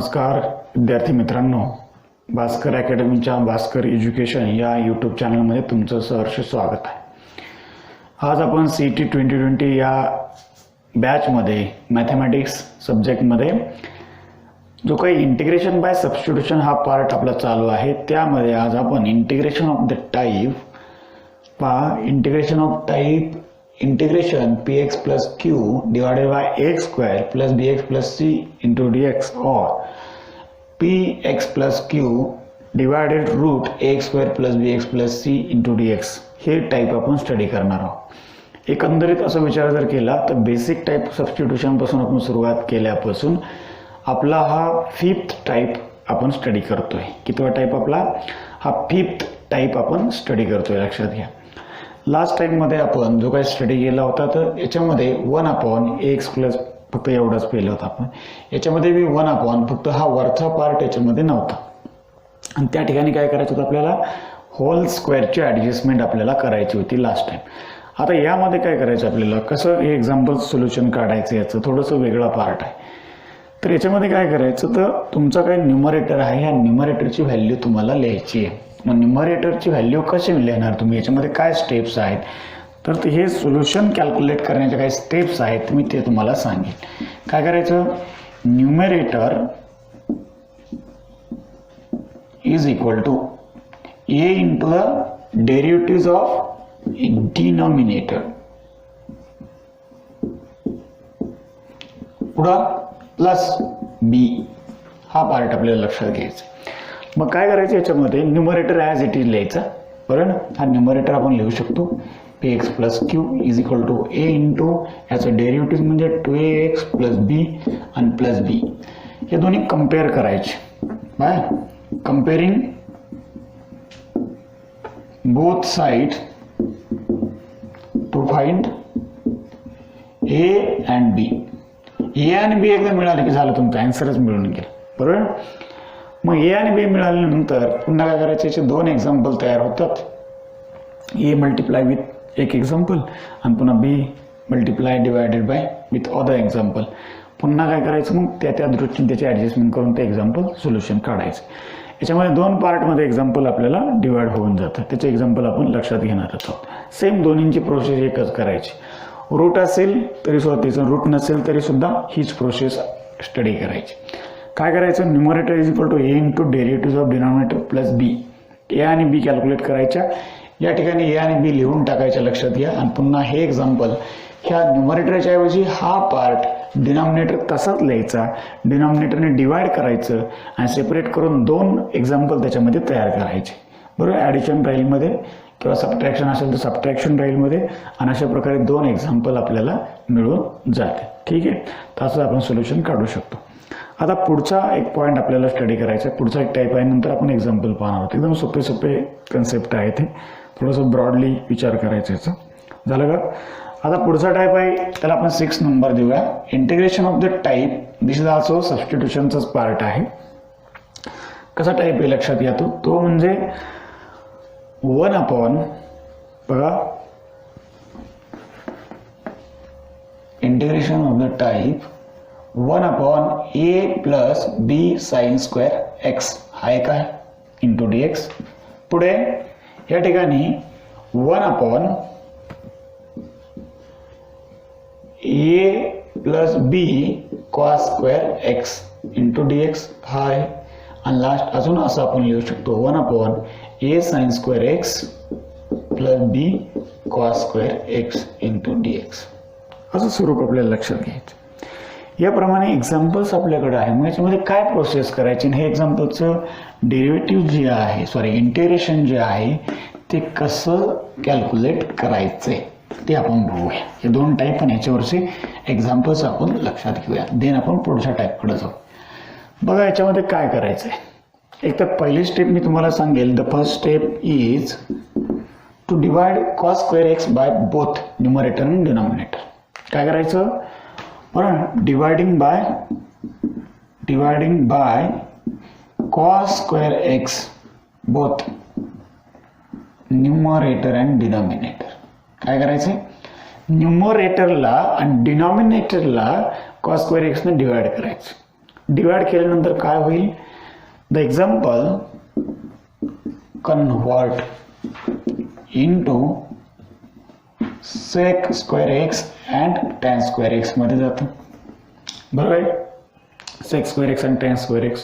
नमस्कार विद्यार्थी मित्रांनो, भास्कर अकॅडमीच्या भास्कर एज्युकेशन या यूट्यूब चॅनलमध्ये तुमचं सहर्ष स्वागत आहे. आज आपण CET 2020 या बॅचमध्ये मॅथमॅटिक्स सब्जेक्टमध्ये जो काही इंटिग्रेशन बाय सबस्टिट्यूशन हा पार्ट आपला चालू आहे, त्यामध्ये आज आपण integration of the type integration px plus q divided by x square plus bx plus c into dx or px plus q divided root ax square plus bx plus c into dx हे type आपण study करणार आहोत. एकंदरीत असं विचार जर केला तर बेसिक टाइप सबस्टिट्यूशन पासून आपण सुरुवात केल्यापासून आपला हा फिफ्थ टाइप आपण स्टडी करतोय. कितवा टाइप आपला? हा फिफ्थ टाइप आपण स्टडी करतोय. लक्षात घ्या, लास्ट टाइम मध्ये आपण जो काही स्टडी केला होता तर याच्यामध्ये 1/x प्लस फक्त एवढाच पेल होता आपण. याच्यामध्ये मी 1 फक्त हा वरचा पार्ट याच्यामध्ये नव्हता आणि त्या ठिकाणी काय करायचं होतं आपल्याला? होल स्क्वेअरची ॲडजस्टमेंट आपल्याला करायची होती लास्ट टाइम. आता यामध्ये काय करायचं आपल्याला? कसं हे एक्झाम्पल सोल्युशन काढायचं याचं थोडंसं वेगळा पार्ट आहे. तर याच्यामध्ये काय करायचं, तर तुमचा काही न्यूमरेटर आहे, ह्या न्यूमरेटरची व्हॅल्यू तुम्हाला लिहायची आहे. मग न्यूमरेटरची व्हॅल्यू कशी लिहिणार तुम्ही? याच्यामध्ये काय स्टेप्स आहेत? तर हे सोल्युशन कॅल्क्युलेट करण्याच्या काही स्टेप्स आहेत, मी ते तुम्हाला सांगेन. काय करायचं? Numerator is equal to a into the derivatives of denominator पुढं प्लस b हा पार्ट आपल्याला लक्षात घ्यायचा. मग काय करायचं? याच्यामध्ये न्यूमरेटर ॲज इट इज लिहायचा. बरोबर, हा न्यूमरेटर आपण लिहू शकतो px plus q is equal to a into याचं डेरिव्हेटिव्ह म्हणजे 2ax प्लस b आणि प्लस b. हे दोन्ही कम्पेअर करायचे by comparing both sides to find a and b. a आणि b एकदा मिळाले की झालं, तुमचं आन्सरच मिळून गेलं. बरोबर, मग a आणि b मिळाल्यानंतर पुन्हा काय करायचं? याचे दोन एक्झाम्पल तयार होतात. a मल्टिप्लाय विथ एक एक्झाम्पल आणि पुन्हा b multiply divided by with other example. पुन्हा काय करायचं? मग त्या दृष्टीने त्याची ॲडजस्टमेंट करून ते एक्झाम्पल सोल्युशन काढायचं. याच्यामध्ये दोन पार्टमध्ये एक्झाम्पल आपल्याला डिवाइड होऊन जातं. त्याचे एक्झाम्पल आपण लक्षात घेणार आहोत. सेम दोन्हींची प्रोसेस एकच करायची. रूट असेल तरी सुद्धा त्याचं, रूट नसेल तरी सुद्धा हीच प्रोसेस स्टडी करायची. काय करायचं? Numerator is equal to a into derivative of denominator plus b. a आणि b कॅल्क्युलेट करायच्या. या ठिकाणी a आणि b लिहून टाकायच्या. लक्षात घ्या. आणि पुन्हा हे एक्झाम्पल ह्या न्यूमरेटरच्या ऐवजी हा पार्ट डिनॉमिनेटर तसाच लिहायचा, डिनॉमिनेटरने डिवाइड करायचं आणि सेपरेट करून दोन एक्झाम्पल त्याच्यामध्ये तयार करायचे. बरोबर, ॲडिशन राहीलमध्ये किंवा सबट्रॅक्शन असेल तर सबट्रॅक्शन राहीलमध्ये आणि अशा प्रकारे दोन एक्झाम्पल आपल्याला मिळून जाते. ठीक आहे, तसं आपण सोल्युशन काढू शकतो. आता पुढचा एक पॉईंट आपल्याला स्टडी करायचा आहे. पुढचा एक टाईप आहे, नंतर आपण एक्झाम्पल पाहणार आहोत. एकदम सोपे कन्सेप्ट आहे, ते थोडंसं ब्रॉडली विचार करायचं याचं. झालं का? आता पुढचा टाइप आहे, त्याला आपण 6 नंबर देऊया. Integration of the type. This is also सबस्टिट्यूशनचाच पार्ट आहे. कसा टाइप आहे लक्षात घ्या. तो म्हणजे 1 बघा, integration of the type 1/a plus b sine square x हा एक आहे इंटू dx. पुढे या ठिकाणी 1/a plus b cos square x into dx हा आहे. आणि लास्ट अजून असं आपण लिहू शकतो 1/a sine square x plus b cos square x into dx. असं स्वरूप आपल्याला लक्षात घ्यायचं. याप्रमाणे एक्झाम्पल्स आपल्याकडे आहे. मग याच्यामध्ये काय प्रोसेस करायची? हे एक्झाम्पलचं डेरिव्हेटिव्ह जे आहे, इंटिग्रेशन जे आहे ते कसं कॅल्क्युलेट करायचंय ते आपण बघूया. हे दोन टाईप आणि याच्यावरचे एक्झाम्पल्स आपण लक्षात घेऊया. देन आपण पुढच्या टाईपकडे जाऊ. बघा याच्यामध्ये काय करायचं आहे. एक तर पहिली स्टेप मी तुम्हाला सांगेल. The first step is to divide cos square x by both numerator आणि डिनॉमिनेटर. काय करायचं? बरं, dividing by cos square x both numerator and denominator. काय करायचं? न्यूमरेटरला आणि डिनॉमिनेटरला कॉस स्क्वेअर एक्स ने डिवाइड करायचं. डिवाइड केल्यानंतर काय होईल, the example convert into sec square x and tan square x मध्ये जातं, बरोबर आहे. sec square x आणि tan square x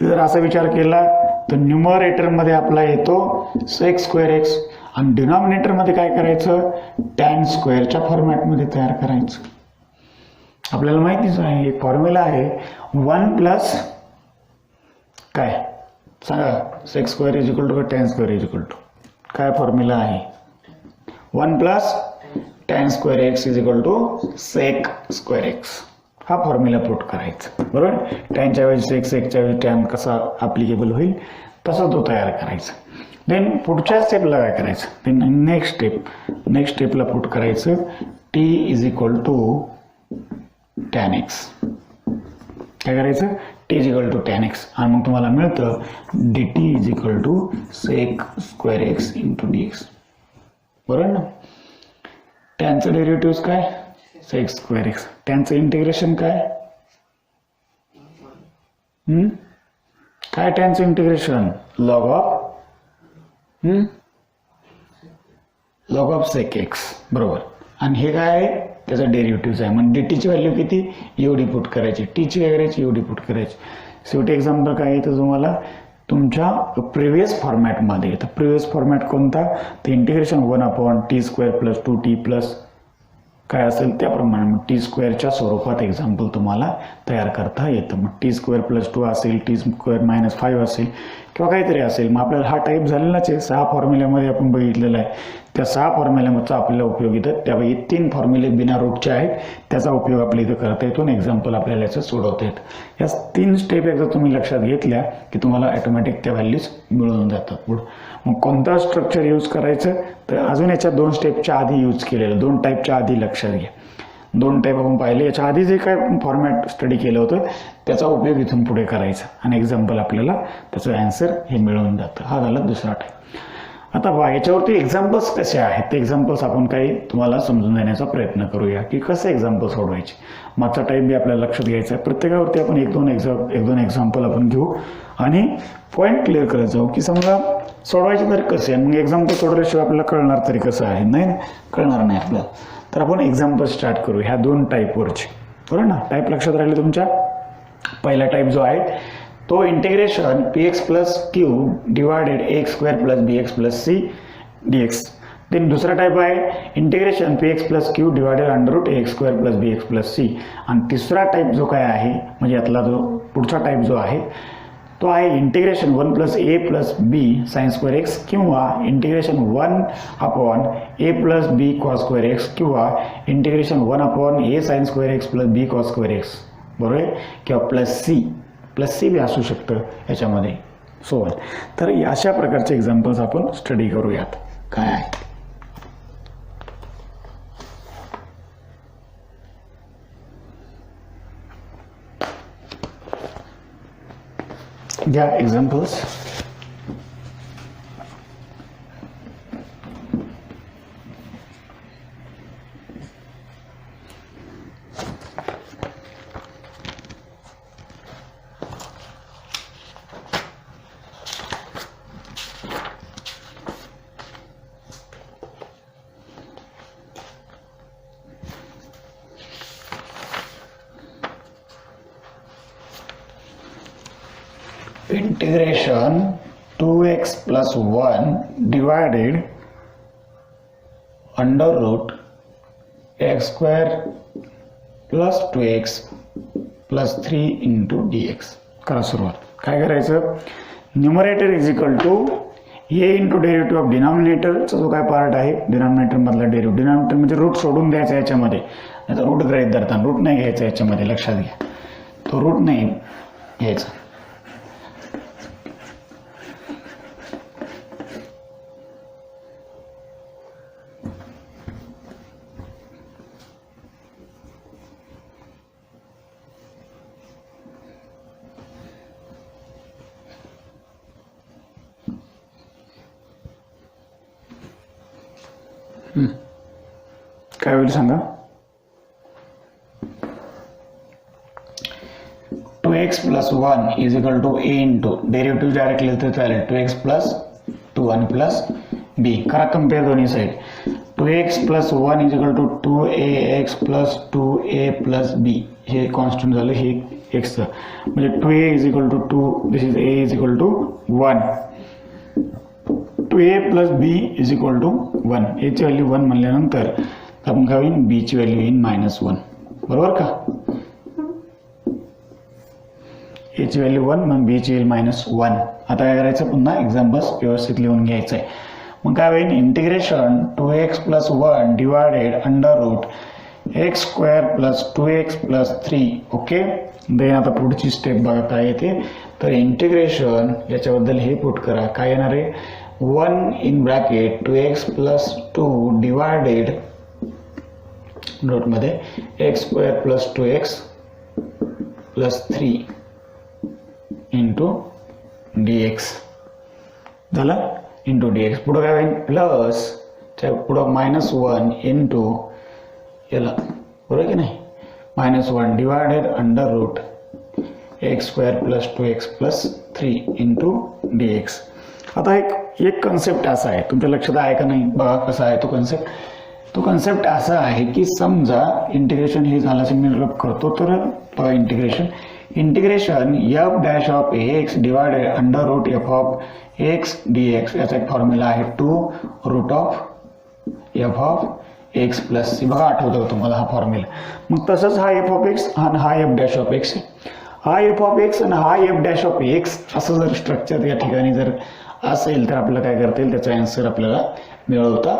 जर असा विचार केला तर न्यूमरेटर मध्ये आपला येतो sec square x आणि डिनॉमिनेटर मध्ये काय करायचं, tan स्क्वेअरच्या फॉर्मॅट मध्ये तयार करायचं. आपल्याला माहितीच आहे एक फॉर्म्युला आहे 1 प्लस काय सांगा, sec square is equal to tan square is equal to काय फॉर्म्युला आहे, 1 plus tan square x is equal to sec square x. हा फॉर्म्युला पुट करायचा, बरोबर. टॅनच्या ऐवजी सेक, सेकच्या ऐवजी टॅन कसा ॲप्लिकेबल होईल तसा तो तयार करायचा. देन पुढच्या स्टेपला काय करायचं, देन नेक्स्ट स्टेपला पुट करायचं t is equal to tan x. काय करायचं, t is equal to tan x आणि मग तुम्हाला मिळतं dt is equal to sec square x into dx, बरोबर ना. टॅनचं डेरिव्हेटिव्ह काय, सेक स्क्वेअर एक्स. टॅनचं इंटिग्रेशन काय, काय टॅनचं integration, log of sec x, बरोबर. आणि हे काय आहे, त्याचा डेरिव्हेटिव्ह आहे. म्हणजे dt ची व्हॅल्यू किती, एवढी पुट करायची, t ची काय करायची, एवढी पुट करायची. शेवटी एक्झाम्पल काय येतं तुम्हाला तुमच्या प्रिव्हियस फॉर्मॅटमध्ये. तर प्रिव्हियस फॉर्मॅट कोणता, तर integration 1/t square plus 2t plus काय असेल त्याप्रमाणे मग टी स्क्वेअरच्या स्वरूपात एक्झाम्पल तुम्हाला तयार करता येतं. मग टी स्क्वेअर प्लस 2 असेल, टी स्क्वेअर मायनस 5 असेल किंवा काहीतरी असेल. मग आपल्याला हा टाईप झालेलाच आहे, 6 फॉर्म्युल्यामध्ये आपण बघितलेला आहे. त्या 6 फॉर्म्युल्याचा आपल्याला उपयोग येतं. त्यापैकी 3 फॉर्म्युले बिना रूटचे आहेत, त्याचा उपयोग आपल्याला इथं करता येतो आणि एक्झाम्पल आपल्याला याचं सोडवता येतं. या 3 स्टेप एकदा तुम्ही लक्षात घेतल्या की तुम्हाला ऑटोमॅटिक त्या व्हॅल्यूज मिळून जातात पुढं. मग कोणता स्ट्रक्चर यूज करायचं, तर अजून याच्या 2 स्टेपच्या आधी यूज केलेलं, 2 टाईपच्या आधी लक्षात घ्या. 2 टाईप आपण पाहिले, याच्या आधी जे काय फॉर्मॅट स्टडी केलं होतं त्याचा उपयोग इथून पुढे करायचा आणि एक्झाम्पल आपल्याला त्याचं आन्सर हे मिळून जातं. हा झाला दुसरा टाईप. आता याच्यावरती एक्झाम्पल्स कसे आहेत ते एक्झाम्पल्स आपण काही तुम्हाला समजून देण्याचा प्रयत्न करूया की कसे एक्झाम्पल सोडवायचे. मागचा टाईप बी आपल्याला लक्षात घ्यायचा आहे. प्रत्येकावरती आपण एक दोन एक्झाम्पल आपण घेऊ आणि पॉईंट क्लिअर करत जाऊ की समजा सोडवायचे तरी कसे आहे. मग एक्झाम्पल सोडवल्याशिवाय आपल्याला कळणार तरी कसं आहे, नाही कळणार नाही आपल्याला. तर आपण एक्झाम्पल स्टार्ट करू ह्या 2 टाईपवरचे, बरोबर ना. टाईप लक्षात राहिले तुमच्या. पहिला टाईप जो आहे तो integration px plus q divided x square plus bx plus c dx. Then दुसरा टाईप आहे integration px plus q divided under root x square plus bx plus c. आणि तिसरा टाईप जो काय आहे म्हणजे यातला जो पुढचा टाईप जो आहे तो आहे integration 1 plus a plus b sine square x किंवा integration 1/a plus b cos square x किंवा integration 1/a sine square x plus b cos square x, बरोबर आहे. किंवा प्लस सी बी असू शकतं याच्यामध्ये सो. तर अशा प्रकारचे एक्झाम्पल्स आपण स्टडी करूयात. काय आहे घ्या examples. Integration 2x plus 1 divided under root x square plus 2x plus 3 into dx. करा सुरुवात. काय करायचं, numerator is equal to a into derivative of डिनॉमिनेटरचा जो काय पार्ट आहे डिनॉमिनेटर मधला डेरिव्हेटिव्ह. डिनॉमिनेटर म्हणजे रूट सोडून द्यायचा याच्यामध्ये, नाही रूट गृहीत धरताना रूट नाही घ्यायचा याच्यामध्ये, लक्षात घ्या. तो रूट नाही घ्यायचा. काय होईल सांगा. 2x plus 1 is equal to a into derivative direct लिहिलं तर चालेल 2x plus 2 आणि plus b. करा कंपेअर दोन्ही side. 2x plus 1 is equal to 2ax plus 2a plus b. हे कॉन्स्टंट झालं, हे x म्हणजे 2a is equal to 2, this is a is equal to 1. 2a plus b is equal to 1. a ची value 1 म्हणल्यानंतर आपण काय होईल, b ची व्हॅल्यू येईल -1. बरोबर का? a ची व्हॅल्यू 1 मग b ची येईल -1. आता काय करायचं, पुन्हा एक्झाम्पल्स व्यवस्थित लिहून घ्यायचं आहे. मग काय होईल, integration 2x plus 1 divided under root x square plus 2x plus 3. Okay. Then आता पुढची स्टेप बघा काय येते, तर इंटिग्रेशन याच्याबद्दल हे पुट करा. काय येणार आहे, 1 in bracket 2x plus 2 divided रूटमध्ये x square plus 2x plus 3 into dx झालं, इंटू dx. पुढं काय होईल, प्लस पुढं -1 इंटू याला, बरोबर की नाही, -1 divided under root x square plus 2x plus 3 into dx. आता एक कन्सेप्ट असा आहे, तुमच्या लक्षात आहे का नाही बघा कसा आहे तो कन्सेप्ट. तो कन्सेप्ट असा आहे की समजा इंटिग्रेशन हे झालं मी रब करतो, तर integration f dash of ax divided under root f of x dx याचा एक फॉर्म्युला आहे 2 root of f of x plus c. बघा आठवतं तुम्हाला हा फॉर्म्युला. मग तसंच हा f ऑफ x आणि हा f डॅश ऑफ x आहे. हा f ऑफ x आणि हा f डॅश ऑफ x असं जर स्ट्रक्चर या ठिकाणी जर असेल तर आपल्याला काय करता येईल, त्याचा आन्सर आपल्याला मिळवता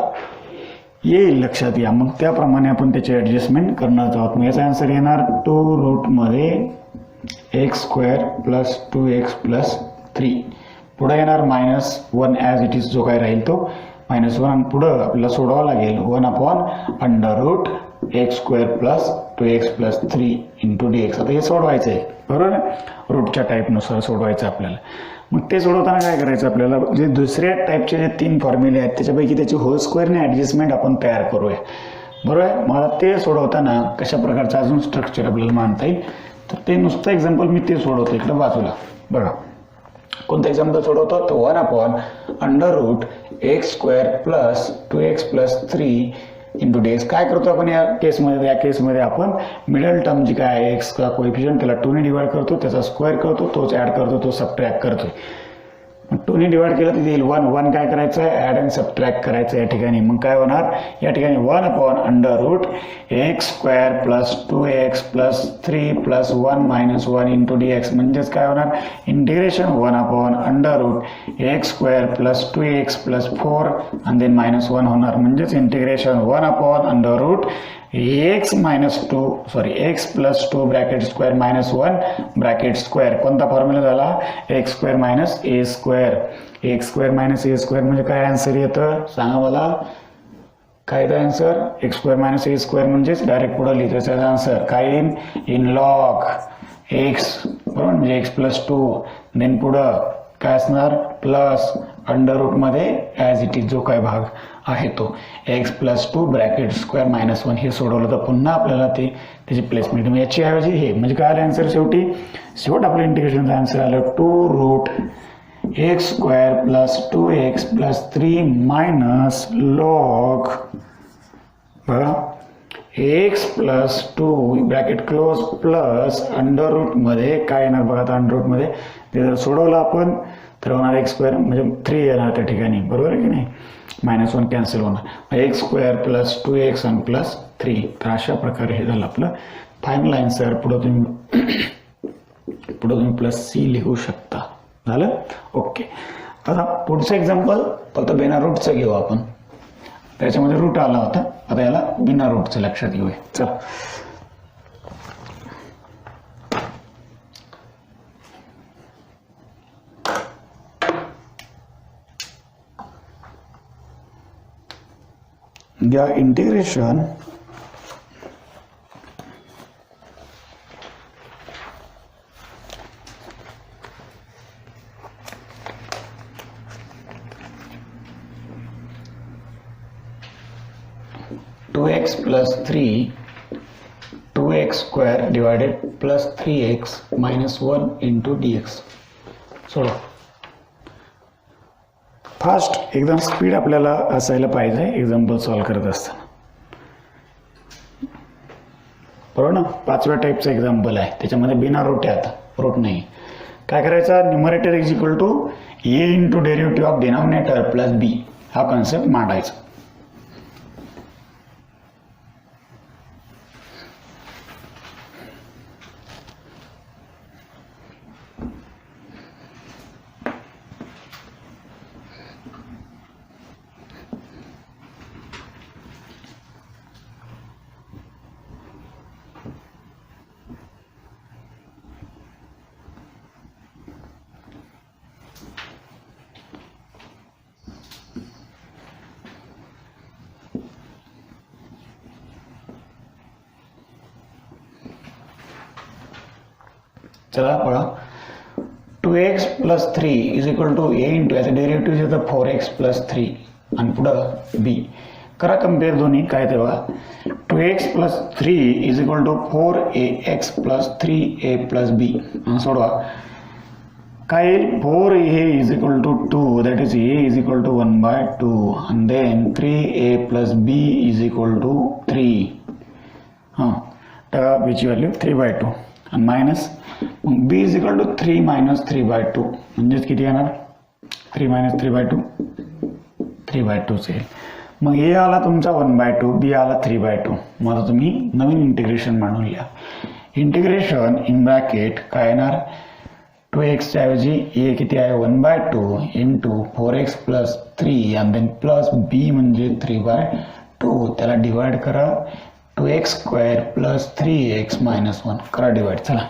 येईल. लक्षात या. मग त्याप्रमाणे आपण त्याची ॲडजस्टमेंट करणार आहोत. मग याचा आन्सर येणार 2 रूटमध्ये x square plus 2x plus 3. पुढे येणार -1 ॲज इट इज जो काय राहील तो -1 आणि पुढं आपल्याला सोडवावं लागेल 1 upon under root x square plus 2x plus 3 into dx. आता हे सोडवायचं आहे, बरोबर, रूटच्या टाईपनुसार सोडवायचं आपल्याला. मग ते सोडवताना काय करायचं, आपल्याला जे दुसऱ्या टाईपचे जे 3 फॉर्म्युले आहेत त्याच्यापैकी त्याची होल स्क्वेअरने ॲडजस्टमेंट आपण तयार करूया. बरोबर आहे. मला ते सोडवताना कशा प्रकारचं अजून स्ट्रक्चर आपल्याला मानता येईल, तर ते नुसतं एक्झाम्पल मी ते सोडवतो इकडं बाजूला. बघा कोणतं एक्झाम्पल सोडवतो, तर 1 upon under root x square plus 2x plus 3 into dx. काय करतो आपण या केसमध्ये आपण मिडल टर्म जी काय आहे x का कोएफिशियंट त्याला 2 ने डिवाइड करतो, त्याचा स्क्वेअर करतो, तोच ॲड करतो, तो सबट्रॅक्ट करतो. 2 ने डिवाइड केलं तर येईल 1 काय करायचं आहे, ॲड अँड सबट्रॅक्ट करायचं या ठिकाणी. मग काय होणार, या ठिकाणी 1 upon under root x square plus 2x plus 3 plus 1 -1 into dx. म्हणजेच काय होणार, integration 1 upon under root x square plus 2x plus 4 आणि देन -1 होणार. म्हणजेच integration 1 upon under root x plus 2 bracket square -1 bracket square. कोणता formula झाला, x square minus a square. x square minus a square म्हणजे काय answer येतं सांगा मला, काय येतं answer, x square minus a square म्हणजेच डायरेक्ट पुढे लिहितो त्याचा आन्सर काय येईल, इन लॉग x, बरोबर, म्हणजे x प्लस 2 देन पुढं काय असणार प्लस अंडर रूट मध्ये ॲज इट इज जो काय भाग आहे तो x प्लस 2 ब्रॅकेट स्क्वेअर -1. हे सोडवलं तर पुन्हा आपल्याला ते त्याची प्लेसमेंट मग याची ऐवजी हे म्हणजे काय आलं आन्सर, शेवट आपलं इंटिग्रेशनचं आन्सर आलं 2 root x square plus 2x plus 3 minus log बघा x plus 2 bracket close plus under root मध्ये काय येणार बघा, आता अंडर रूट मध्ये ते जर सोडवलं आपण तर होणार x स्क्वेअर म्हणजे 3 येणार त्या ठिकाणी, बरोबर आहे की नाही, -1 कॅन्सल होणार, x स्क्वेअर प्लस 2x आणि प्लस 3. तर अशा प्रकारे हे झालं आपलं फायनल आन्सर. पुढं तुम्ही प्लस c लिहू शकता. झालं, ओके. आता पुढचं एक्झाम्पल फक्त बिना रूटचं घेऊ आपण. त्याच्यामध्ये रूट आला होता, आता याला बिना रूटचं लक्षात घेऊया. चला या integration (2x plus 3) 2 2x² divided plus 3x minus 1 into dx. सोडा फास्ट, एकदम स्पीड आपल्याला असायला पाहिजे एक्झाम्पल सॉल्व करत असताना. बरोबर ना. 5व्या टाईपचं एक्झाम्पल आहे, त्याच्यामध्ये बिना रूट आहे. आता रूट नाही. काय करायचा, numerator is equal to a into derivative of denominator plus b हा कॉन्सेप्ट मांडायचा. चला बघा, 2x plus 3 is equal to a into याचं डेरिव्हेटिव्ह येतं 4x प्लस 3 आणि पुढं बी. करा कम्पेअर दोन्ही. काय तेव्हा 2x plus 3 is equal to 4ax plus 3a plus b. सोडवा काय येईल, 4a is equal to 2 that is a is equal to 1/2 and then 3a plus b is equal to 3. हां, तर बीची व्हॅल्यू 3/2 आणि minus b is equal to 3 minus 3/2 म्हणजेच किती येणार, 3 मायनस 3/2 3/2 येईल. मग a आला तुमचा 1/2, b आला 3/2. मग आता तुम्ही नवीन इंटिग्रेशन म्हणून लिहा. इंटिग्रेशन इन ब्रॅकेट काय येणार, 2x ऐवजी a किती आहे 1/2 इंटू 4x प्लस 3 आणि देन प्लस b म्हणजे 3/2. त्याला डिवाइड करा 2x² प्लस 3x मायनस 1 करा डिवाइड. चला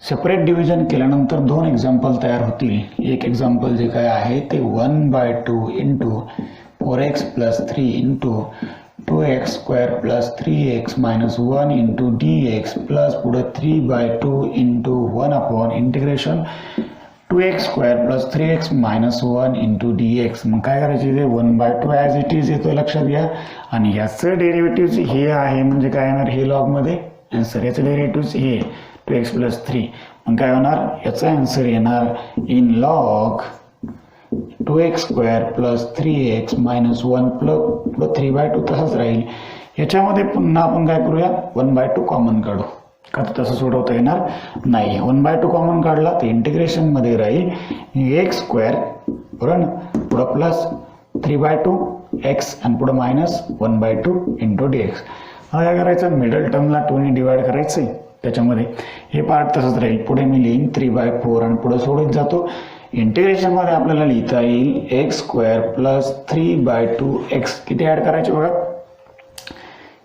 सेपरेट डिव्हिजन केल्यानंतर दोन एक्झाम्पल तयार होतील. एक एक्झाम्पल जे काय आहे ते 1/2 into 4x plus 3 into 2x² plus 3x minus 1 into dx plus पुढे 3/2 into 1 upon integration 2x² plus 3x minus 1 into dx. मग काय करायचे, ते 1/2 ॲज इट इज येतो लक्षात घ्या. आणि याचं डेरिव्हेटिव्ह हे आहे म्हणजे काय येणार, हे लॉगमध्ये आन्सर. याचं डेरिव्हेटिव्ह हे 2x प्लस 3. मग काय होणार, याचा आन्सर येणार in log 2x² plus 3x minus 1 plus 3/2 तसंच राहील. याच्यामध्ये पुन्हा आपण काय करूया, 1/2 कॉमन काढू. का तर तसं सोडवता येणार नाही. 1/2 कॉमन काढला तर इंटिग्रेशन मध्ये राहील x² बरोबर ना, पुढं प्लस 3/2 x आणि पुढं मायनस 1/2 इंटू dx. हा काय करायचं, मिडल टर्मला 2 ने डिवाइड करायचं. त्याच्यामध्ये हे पार्ट तसंच राहील. पुढे मी लिहीन 3/4 आणि पुढे सोडत जातो. इंटिग्रेशन मध्ये आपल्याला लिहिता येईल x² प्लस 3/2x. किती ऍड करायचे बघा,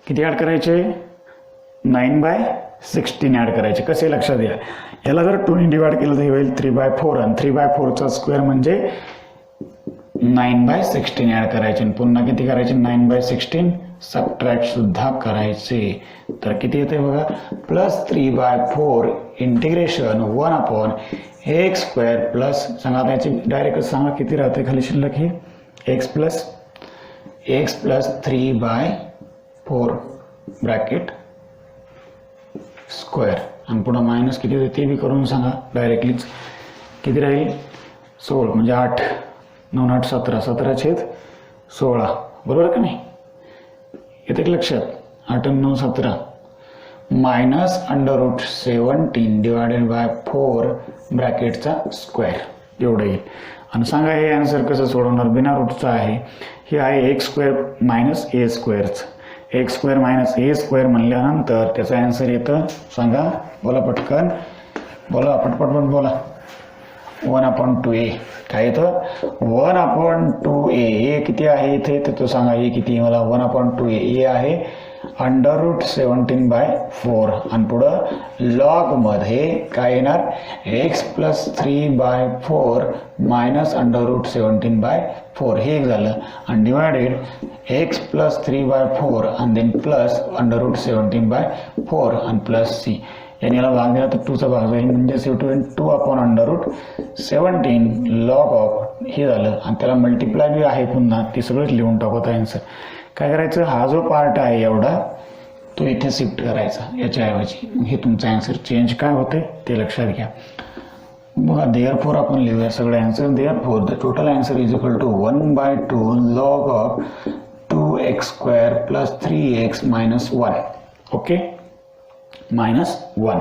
किती ऍड करायचे, 9/16 ऍड करायचे. कसे लक्षात घ्या, याला जर 2 ने डिवाइड केलं तर होईल 3/4 आणि 3/4चा स्क्वेअर म्हणजे 9/16 ऍड करायचे. पुन्हा किती करायचे, 9/16 सबट्रॅक्ट सुद्धा करायचे. तर किती येते बघा, plus 3/4 integration 1 upon x² plus सांगा, त्याची डायरेक्ट सांगा किती राहते खाली शिल्लक, हे x प्लस 3/4 ब्रॅकेट स्क्वेअर आणि पुढे मायनस किती होते ते बी करून सांगा डायरेक्टलीच. किती राहील, 16 म्हणजे 8 9 8 17 17/16 बरोबर का नाही, येते लक्षात. 8 आणि 9 17 मायनस √17 डिवायडेड बाय 4 ब्रॅकेटचा स्क्वेअर एवढं येईल. आणि सांगा हे आन्सर कसं सोडवणार, बिना रूटचा आहे. हे आहे x² minus a². x² minus a² म्हणल्यानंतर त्याचा आन्सर येतं, सांगा बोला पटकन, बोला पटपट बोला, 1/2a. काय येतं, 1/2a. ए किती आहे इथे तर तो सांगा, ए किती मला, 1/2a. ए आहे √17/4 आणि पुढं लॉग मध्ये काय येणार, x प्लस 3/4 मायनस √17/4 हे एक झालं आणि डिवायडेड x प्लस 3/4 आणि देन प्लस √17/4 आणि प्लस c. याने याला भाग दिला तर 2 चा भाग जाईल म्हणजे 2/√17 लॉग ऑफ हे झालं आणि त्याला मल्टिप्लाय बी आहे पुन्हा, ते सगळंच लिहून टाकू आता आन्सर. काय करायचं, हा जो पार्ट आहे एवढा तो इथे शिफ्ट करायचा याच्याऐवजी. हे तुमचं आन्सर चेंज काय होते ते लक्षात घ्या. बघा देअरफॉर आपण लिहूया सगळे answer. Therefore the total answer is equal to 1/2 log of 2x² plus 3x minus 1. Okay, -1.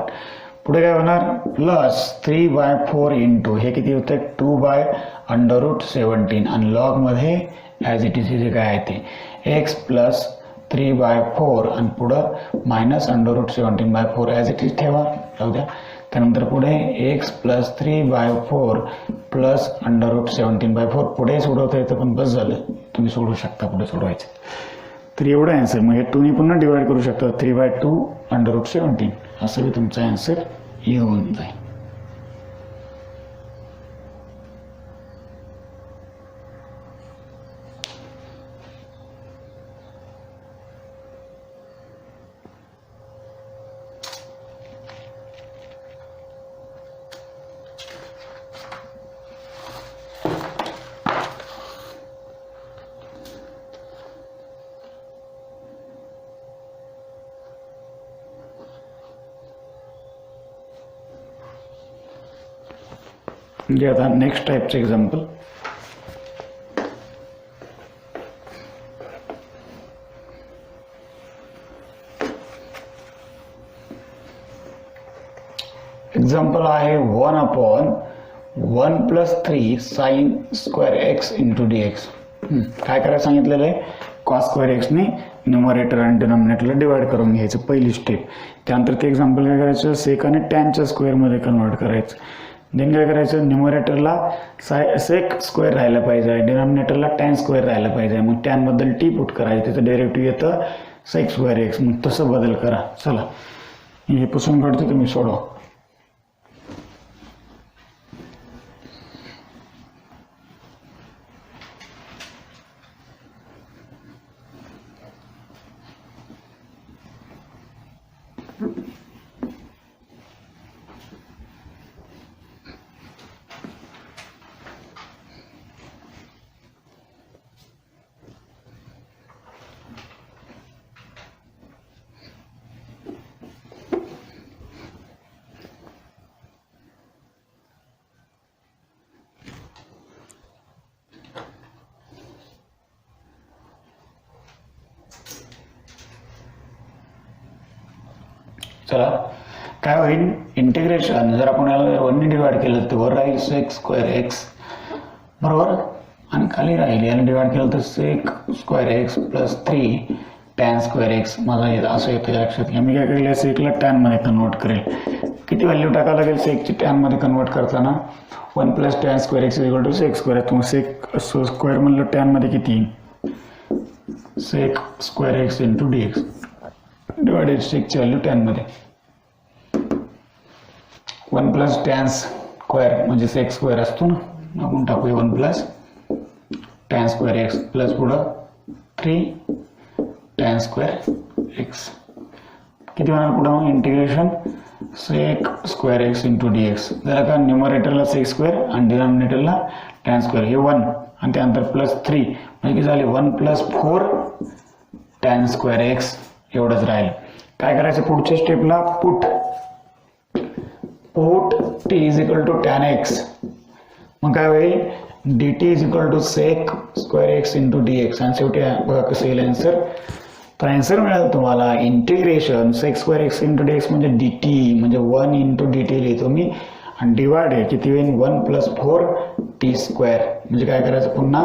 पुढे काय होणार प्लस 3/4 इंटू हे किती होते 2/√17 आणि लॉग मध्ये ॲज इट इज जे काय आहे ते x प्लस 3/4 आणि पुढं -√17/4 ॲज इट इज ठेवा जाऊ द्या. त्यानंतर पुढे x प्लस 3/4 प्लस √17/4 पुढे सोडवता येतं पण बस झालं, तुम्ही सोडू शकता पुढे सोडवायचं. तर एवढं आन्सर मग हे 2 पुन्हा डिवाइड करू शकता 3/2 √17 असं बी तुमचा आन्सर येऊन जाईल. म्हणजे आता नेक्स्ट टाईपचं एक्झाम्पल. एक्झाम्पल आहे 1/1 + 3 sin square x into dx. काय करायला सांगितलेलं आहे cos स्क्वेअर x ने न्यूमरेटर आणि डिनॉमिनेटरला डिवाइड करून घ्यायचं पहिली स्टेप. त्यानंतर ते एक्झाम्पल काय करायचं सेक आणि टॅनच्या स्क्वेअरमध्ये कन्वर्ट करायचं. देन काय करायचं न्यूमरेटरला सेक स्क्वेअर राहायला पाहिजे, डिनॉमिनेटरला टॅन स्क्वेअर राहायला पाहिजे. मग टॅनबद्दल टी पुट करायचं, त्याचं डेरिव्हेटिव्ह येतं सेक स्क्वेअर x. मग तसं बदल करा. चला हे पुसून काढतो तुम्ही सोडवा. चला काय होईल इंटिग्रेशन जर आपण याला 1 ने डिवाइड केलं तर वर राहील सेक स्क्वेअर x बरोबर, आणि खाली राहील याला डिवाइड केलं तर sec square x plus 3 tan square x. माझा असं येतं लक्षात घ्या. मी काय करेल सेकला टॅन मध्ये कन्वर्ट करेल. किती व्हॅल्यू टाकावं लागेल सेकची टॅन मध्ये कन्वर्ट करताना 1 + tan square x = sec square. तुम्ही सेक स्क्वेअर म्हणलं टॅन मध्ये किती sec square x into dx divided सेकची व्हॅल्यू टॅन मध्ये 1 + tan स्क्वेअर म्हणजे सेक स्क्वेअर असतो ना, आपण टाकूया 1 + tan स्क्वेअर x प्लस पुढं 3 tan स्क्वेअर x. किती होणार पुढं मग integration sec square x into dx. जरा का न्यूमरेटरला सेक स्क्वेअर आणि डिनॉमिनेटरला टॅन स्क्वेअर हे 1 आणि त्यानंतर प्लस 3 म्हणजे किती झाले 1 + 4 tan स्क्वेअर x एवढंच राहील. काय करायचं पुढच्या स्टेपला पुट t = tan x. मग काय होईल dt = sec square x into dx. आणि शेवटी बघा कसं येईल आन्सर. तर आन्सर मिळालं तुम्हाला integration sec square x into dx म्हणजे dt म्हणजे 1 इंटू dt लिहितो मी आणि डिवाइड आहे किती होईल 1 + 4 t स्क्वेअर. म्हणजे काय करायचं पुन्हा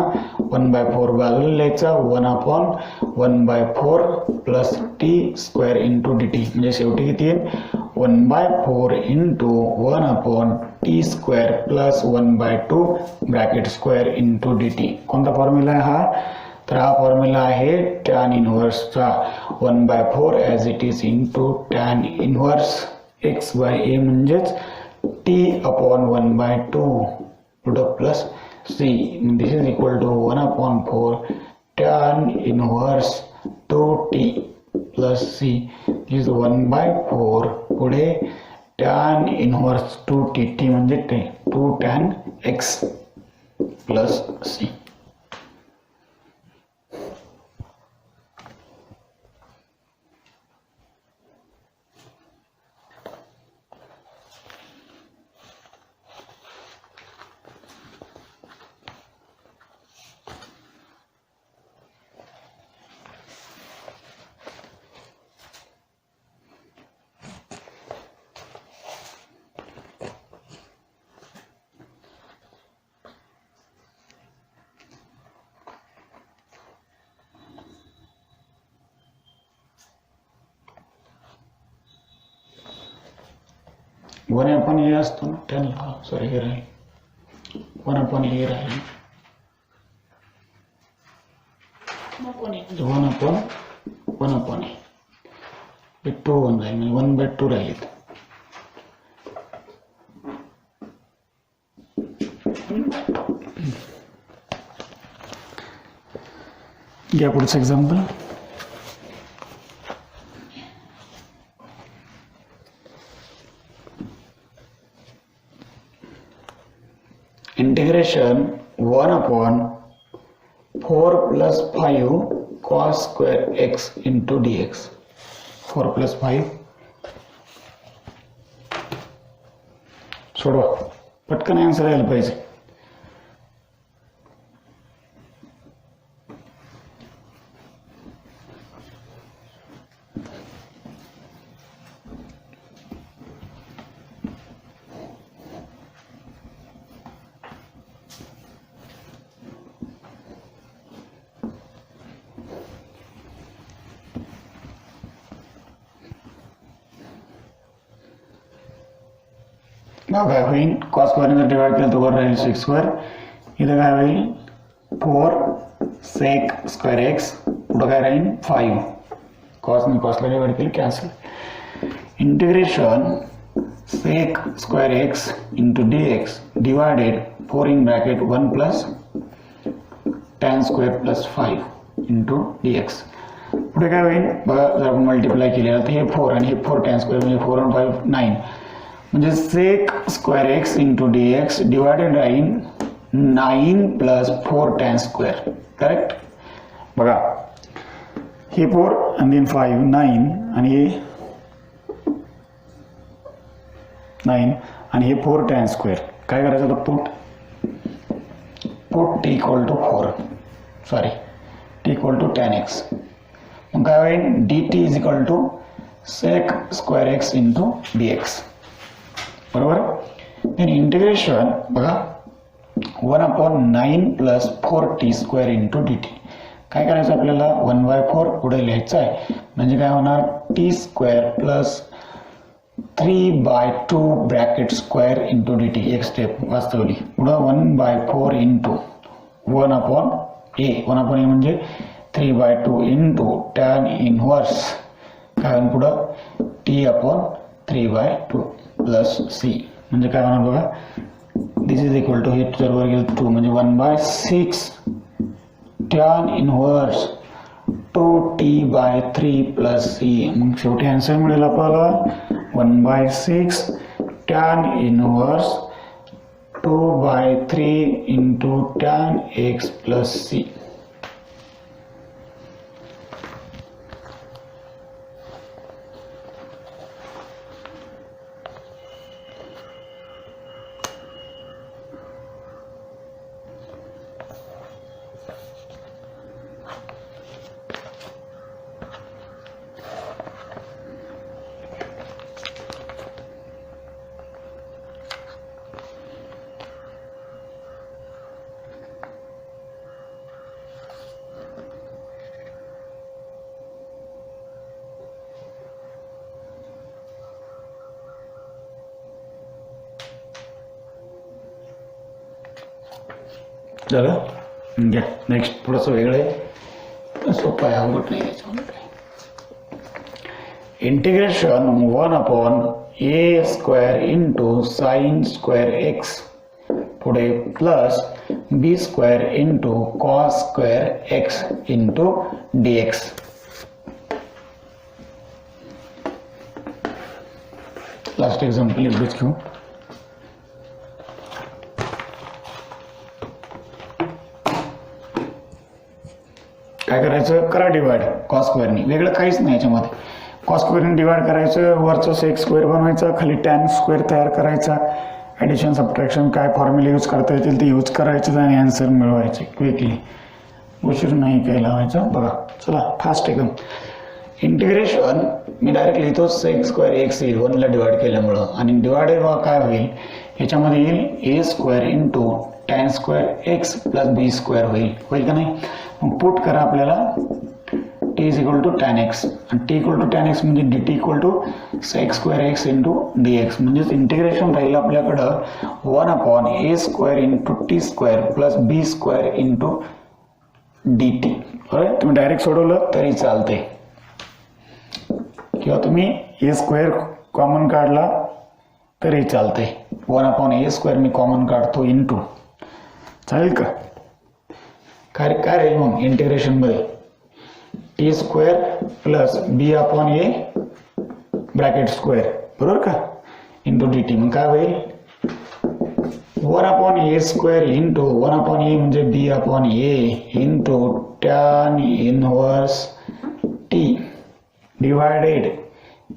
1/4 बाजूला लिहायचा 1/1/4 plus t square into dt. म्हणजे शेवटी किती येईल 1/4 into 1/t square plus 1/2 bracket square into dt. कोणता फॉर्म्युला आहे हा, तर हा फॉर्म्युला आहे टॅन इनव्हर्सचा 1/4 as it is into tan inverse x/a म्हणजेच t/1/2 पुढं plus c. This is equal to 1/4 tan inverse 2t plus c is 1/4 पुढे टॅन इनव्हर्स 2t t म्हणजे 2 tan x plus c. 1/a असतो ना, 10 sorry हे राहील 1/a राहील 1/1/a हे 2 होऊन जाईल म्हणजे 1/2 राहील. घ्या पुढचं example. Integration 1/4 + 5 cos square x into dx. 4 + 5 सोडवा, पटकन आन्सर यायला पाहिजे. काय होईल, कॉस स्क्वेअरने जर डिवाइड केलं तर वर राहील सेक स्क्वेअर. इथं काय होईल 4 सेक स्क्वेअर एक्स, पुढं काय राहील 5. कॉसने कॉसला डिवाइड केलं cancel. Integration sec square x into d x divided 4 in bracket 1 + tan square + 5 into d x. पुढे काय होईल बघा, जर आपण मल्टिप्लाय केलेलं तर हे 4 आणि हे 4 tan स्क्वेअर म्हणजे 4 आणि 5 9 म्हणजे sec square x into d x divided राहील 9 + 4 tan स्क्वेअर. करेक्ट. बघा हे 4 आणि 5 9 आणि हे 9 आणि हे 4 tan स्क्वेअर. काय करायचं तर put t = 4 sorry t = tan x. मग काय होईल dt = sec square x into d x. बरोबर. then इंटिग्रेशन बघा 1/9 + 4t² इंटू dt. काय करायचं आपल्याला 1/4 पुढे लिहायचं आहे म्हणजे काय होणार t² + 3/2 bracket square into dt. एक स्टेप वास्तवली. पुढं 1/4 इंटू 1/a. 1/a म्हणजे 3/2 इंटू tan इनव्हर्स काय होईल पुढं t/3/2 प्लस c. म्हणजे काय होणार बघा, दिस इज इक्वल टू हे जर वर गेलं 2 म्हणजे 1/6 tan inverse 2t/3 plus c. मग शेवटी आन्सर मिळेल आपल्याला 1/6 tan inverse 2/3 into tan x plus c. झालं. घ्या नेक्स्ट थोडंसं वेगळं आहे, सोपं आहे, अवघड नाही याच्यामध्ये. Integration 1/a² into sine square x पुढे plus b² into cos square x into dx. Last example एवढंच घेऊ. काय करायचं करा डिवाइड कॉस स्क्वेअरनी. वेगळं काहीच नाही याच्यामध्ये. कॉस स्क्वेअरने डिवाइड करायचं, वरचं सेक स्क्वेअर बनवायचं, खाली टॅन स्क्वेअर तयार करायचा. ॲडिशन सबट्रॅक्शन काय फॉर्म्युले यूज करता येतील ते यूज करायचे आणि आन्सर मिळवायचे क्विकली. उशीर नाही काही लावायचा. बघा चला फास्ट एकदम. इंटिग्रेशन मी डायरेक्ट लिहितो सेक स्क्वेअर एक्स येईल 1ला डिवाइड केल्यामुळं आणि डिवायडेड काय होईल याच्यामध्ये येईल a² into tan square x plus b² होईल का नाही. मग पुट करा आपल्याला t is equal to tan x आणि t equal to tan x म्हणजे d t equal to sec square x into d x म्हणजेच इंटिग्रेशन राहील आपल्याकडं 1/a² into t square plus b square into d t. बरोबर, तुम्ही direct सोडवलं तरी चालते किंवा तुम्ही a² कॉमन काढला तरी चालते. 1/a² मी कॉमन काढतो इंटू, चालेल का? काय राहील मग इंटिग्रेशन मध्ये T square plus B upon A bracket square, बरोबर का, इंटू डी टी. मग काय होईल 1/a² इंटू 1/a म्हणजे b upon a into tan inverse t divided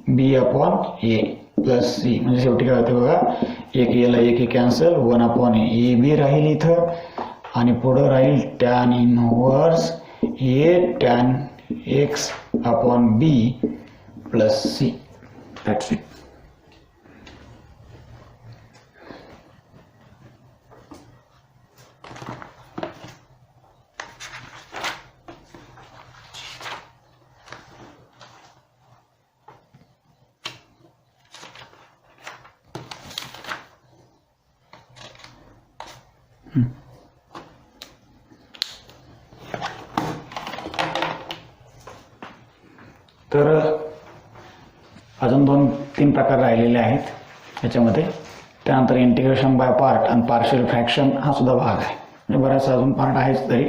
b upon a plus c. म्हणजे शेवटी काय होते बघा, एक एला एक कॅन्सल, 1/a बी राहील इथं आणि पुढं राहील tan inverse a tan x upon b plus c. That's it. तर अजून 2-3 प्रकार राहिलेले आहेत याच्यामध्ये. त्यानंतर इंटिग्रेशन बाय पार्ट आणि पार्शियल फ्रॅक्शन हा सुद्धा भाग आहे. म्हणजे बराच अजून पार्ट आहेच. तरी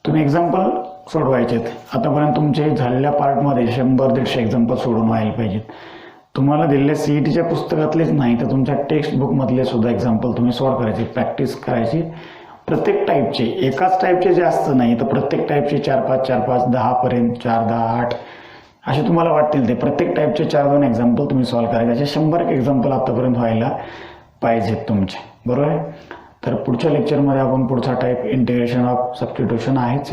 तुम्ही एक्झाम्पल सोडवायचे आहेत. आतापर्यंत तुमचे झालेल्या पार्टमध्ये 100-150 एक्झाम्पल सोडून व्हायला पाहिजेत. तुम्हाला दिलेले सीईटीच्या पुस्तकातलेच नाही तर तुमच्या टेक्स्ट बुकमधले सुद्धा एक्झाम्पल तुम्ही सॉल्व करायचे, प्रॅक्टिस करायची. प्रत्येक टाईपचे, एकाच टाईपचे जास्त नाही तर प्रत्येक टाईपचे 4-5, 4-5, 10 पर्यंत, 4, 10, 8 असे तुम्हाला वाटतील ते प्रत्येक टाईपचे 4-2 एक्झाम्पल तुम्ही सॉल्व करायचे. असे 100 एक्झाम्पल आतापर्यंत व्हायला पाहिजेत तुमचे, बरोबर आहे. तर पुढच्या लेक्चरमध्ये आपण पुढचा टाईप इंटिग्रेशन ऑफ सबस्टिट्यूशन आहेच.